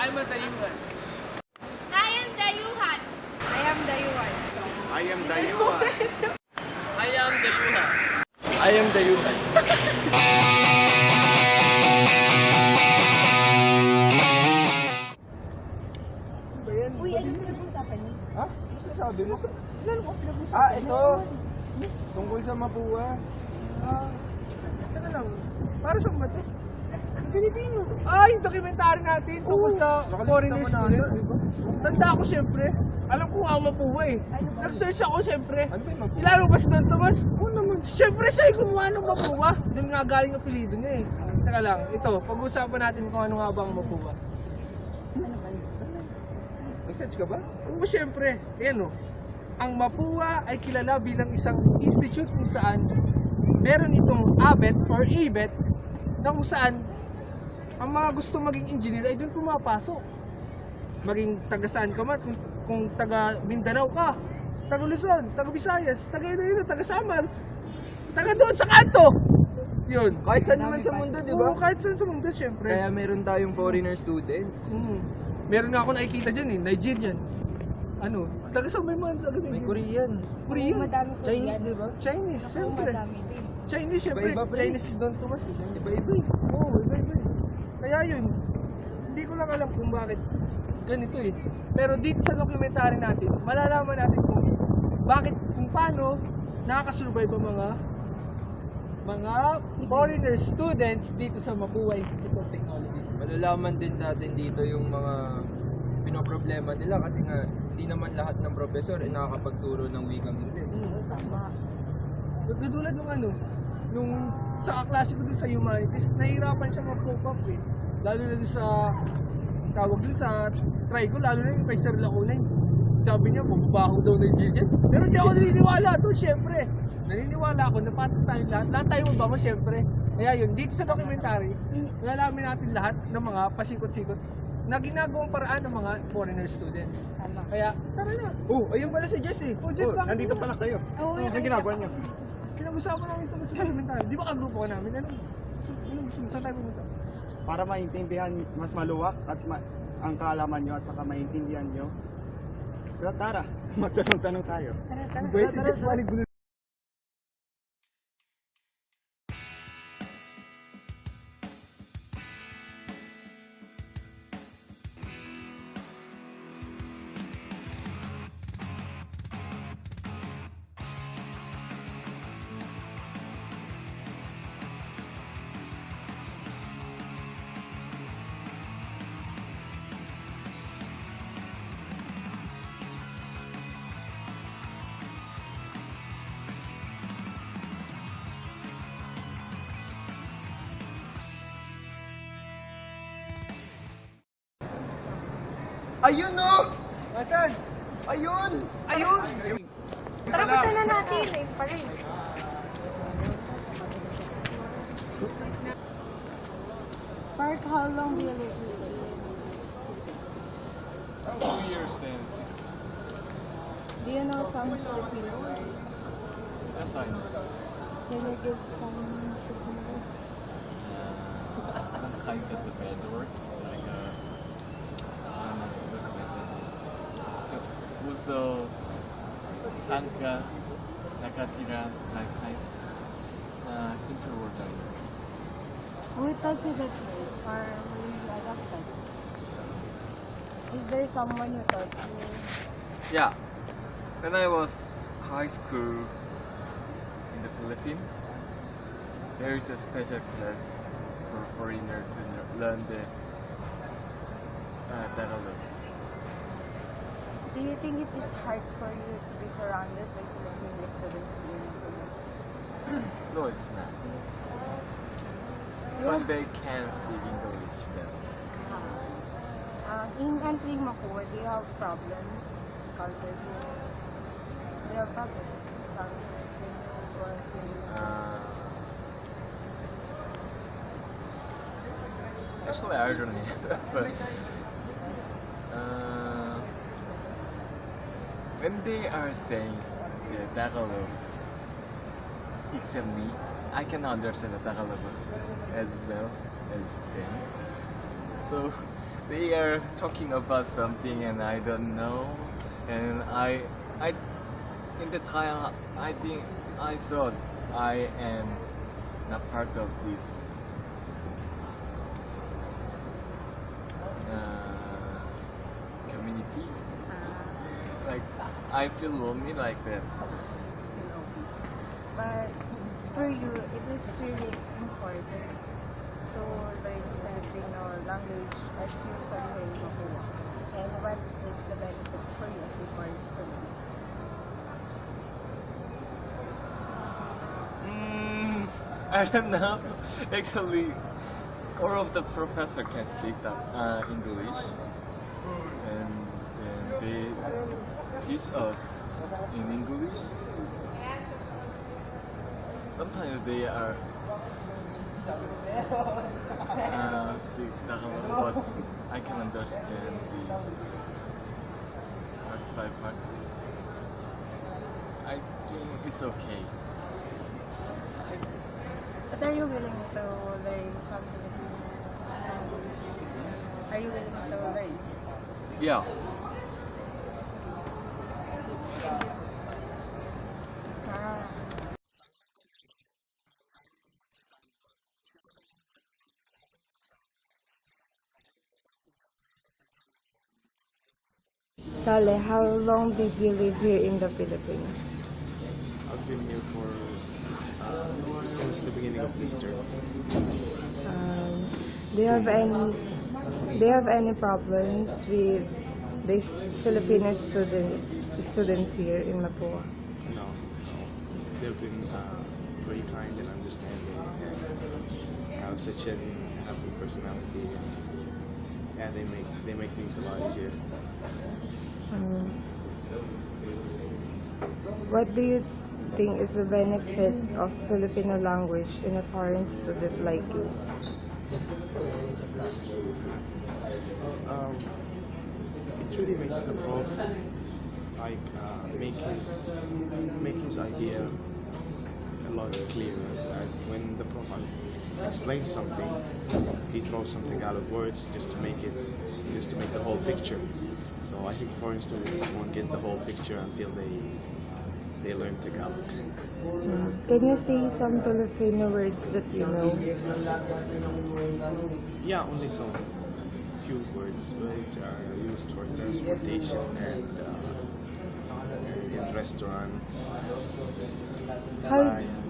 I'm a dayuhan. I am Dayuhan. I am Dayuhan. I am dayuhan. I am dayuhan. I am dayuhan. Ba yan? Uy, ano pinag-uusapan niyo? Ha? Ano sasabi mo? Lalo ko pinag-uusapan Ito. Tungkol sa Mapua. Teka lang. Para sa bato? Sa Pilipino. Yung documentary natin tungkol sa foreigner students. Tanda ko siyempre. Alam ko ang Mapua eh. Nag-search ako siyempre. Ano ba yung Mapua? Ilaro ba si Don Tomas? Oo naman. Siyempre siya yung gumawa ng Mapua. Doon nga galing ang apelido niya eh. Teka lang, ito, pag-uusapan natin kung ano nga ba ang Mapua. Nag-search ka ba? Oo, siyempre. Ayan o. Ang Mapua ay kilala bilang isang institute kung saan meron itong ABET or ABET na kung saan ang mga gusto maging engineer ay doon pumapasok. Maging taga saan ka man, kung taga Mindanao ka, taga Luzon, taga Visayas, taga Iloilo, taga Samar, taga doon sa kanto. Yun. Kahit saan naman sa mundo, di ba? Oo, kahit saan sa mundo, siyempre. Kaya meron tayong foreigner students. Meron nga ako nakikita dyan eh, Nigerian. Ano? Taga saan may mga taga May Nigerian? Korean. Korean? Madami ko Chinese, yan. di ba? Chinese, Ako, siyempre. madami din. Chinese, siyempre. Iba-iba, pre. Chinese is Don Tomas eh. Iba-iba eh. Oo, iba-iba eh. Kaya yun, hindi ko lang alam kung bakit ganito eh. Pero dito sa documentary natin, malalaman natin kung bakit, kung paano nakakasurvive ang mga foreigner students dito sa Mapua Institute of Technology. Malalaman din natin dito yung mga pinoproblema nila kasi nga hindi naman lahat ng professor ay nakakapagturo ng wikang Ingles. Tama. Katulad nung ano, nung sa kaklase ko dun sa humanities, nahihirapan siya mag-cope up eh. Lalo na dun sa, tawag dun sa trigo, lalo na yung kay Sir Lacunay. Sabi niya, mababaho daw Nigerian. Pero hindi ako naniniwala doon, syempre. Naniniwala ako na patas tayong lahat. Lahat tayo mabaho, syempre. Kaya yun, dito sa documentary, malalaman natin lahat ng mga pasikot-sikot na ginagawang paraan ng mga foreigner students. Tama. Kaya, tara na. Ayun pala si Jess eh. Jess, bakit nandito mo? pala kayo. Oo, Anong ginagawa niyo? Kinag-usapan namin ito sa documentary. Di ba kagrupo ka namin? Ano gusto mo? Saan tayo pumunta? Para maintindihan mas maluwak at ang kaalaman nyo at saka maintindihan nyo. Pero tara, magtanong-tanong tayo. Tara. Wait, si Jess Walig gulo. Ayun no! Nasaan? Ayun! Ayun! Tara, punta na natin. Ayun pa rin. Park, how long do you live here? 2 years since. Do you know some Filipino words? Yes, I know. Can you give some Filipino words? Kinds of the bad word, like uso, sanka, nakatira, like kind simple word like that. Who taught you that words or were you adopted? Is there someone who taught you? Yeah, when I was high school in the Philippines, there is a special class for foreigner to learn the Tagalog. Do you think it is hard for you to be surrounded by Filipino students in Philippines? No, it's not. But they can speak English well. In entering Mapua, do you have problems? Do you have problems? Actually, I don't know, but when they are saying the Tagalog, except me, I can understand the Tagalog as well as them. So they are talking about something and I don't know, and I in the time I think I thought I am not part of this community. Like I feel lonely like that. But for you, it is really important to learn Filipino language as you study here in Mapua. And what is the benefits for you as a foreign student? I don't know. Actually, all of the professor can speak English, and they teach us in English. Sometimes they are speak Tagalog, but I can understand the part by part. I think it's okay. But are you willing to learn some Filipino language? Are you willing to learn? Yeah. Basta. Sale, how long did you live here in the Philippines? I've been here for since the beginning of this term. Do you have any problems with the Filipino students here in Mapua? No, they've been very kind and understanding, and have such a happy personality. Yeah, they make things a lot easier. What do you think is the benefits of Filipino language in a foreign student like you? It really makes the prof like make his idea a lot clearer. When the prof explains something, he throws something out of words just to make the whole picture. So I think foreign students won't get the whole picture until they learn Tagalog. Can you say some Filipino words that you know? Yeah, only some few words which are used for transportation and in restaurants,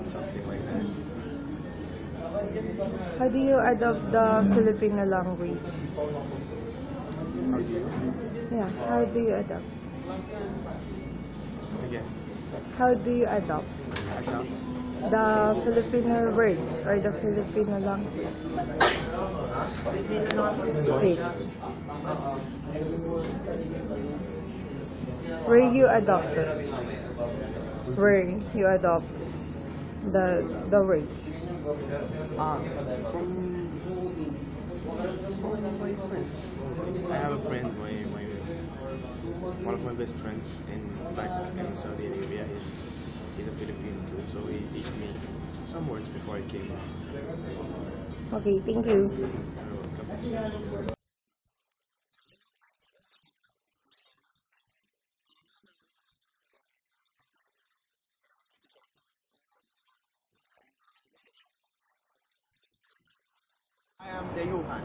something like that. How do you adopt the Filipino language? How do you? Yeah, how do you adopt? Again, How do you adopt adopt. the Filipino words or the Filipino language? Wait. Where you adopted? Where you adopt the words? From my friends. I have a friend, one of my best friends back in Saudi Arabia is a Filipino too, so he teach me some words before I came. Okay, thank you. You're welcome. I am Dayuhan.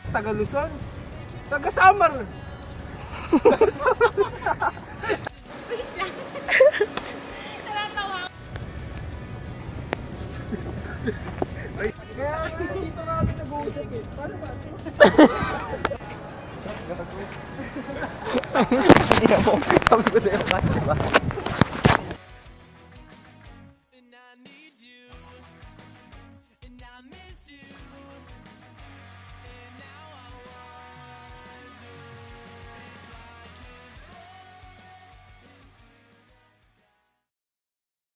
Taga Luzon, taga Samar. Kaya dito kami nag-uusap eh. Paano ba? Hindi na mo. Sabi ko sa'yo, kasi ba?